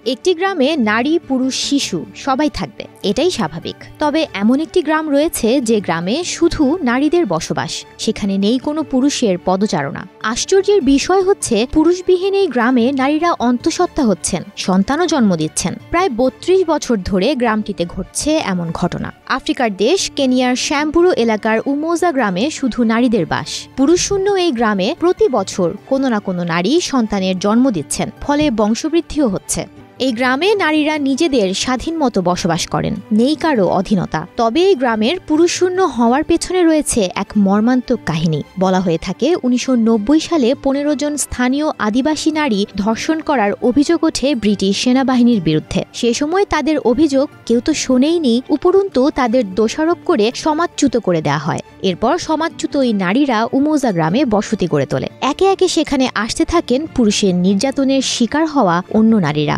একটি গ্রামে নারী, পুরুষ, শিশু সবাই থাকবে, এটাই স্বাভাবিক। তবে এমন একটি গ্রাম রয়েছে যে গ্রামে শুধু নারীদের বসবাস, সেখানে নেই কোনো পুরুষের পদচারণা। আশ্চর্যের বিষয় হচ্ছে, পুরুষবিহীন এই গ্রামে নারীরা অন্তঃসত্ত্বা হচ্ছেন, সন্তানও জন্ম দিচ্ছেন। প্রায় ৩২ বছর ধরে গ্রামটিতে ঘটছে এমন ঘটনা। আফ্রিকার দেশ কেনিয়ার শ্যামপুরো এলাকার উমোজা গ্রামে শুধু নারীদের বাস। পুরুষশূন্য এই গ্রামে প্রতি বছর কোনো না কোনো নারী সন্তানের জন্ম দিচ্ছেন, ফলে বংশবৃদ্ধিও হচ্ছে। এই গ্রামে নারীরা নিজেদের স্বাধীন মতো বসবাস করেন, নেই কারো অধীনতা। তবে এই গ্রামের পুরুষশূন্য হওয়ার পেছনে রয়েছে এক মর্মান্তিক কাহিনী। বলা হয়ে থাকে ১৯৯০ সালে ১৫ জন স্থানীয় আদিবাসী নারী ধর্ষণ করার অভিযোগ ওঠে ব্রিটিশ সেনাবাহিনীর বিরুদ্ধে। সে সময় তাদের অভিযোগ কেউ তো শোনেইনি, উপরন্তু তাদের দোষারোপ করে সমাজচ্যুত করে দেওয়া হয়। এরপর সমাজচ্যুত ওই নারীরা উমোজা গ্রামে বসতি গড়ে তোলে। একে একে সেখানে আসতে থাকেন পুরুষের নির্যাতনের শিকার হওয়া অন্য নারীরা।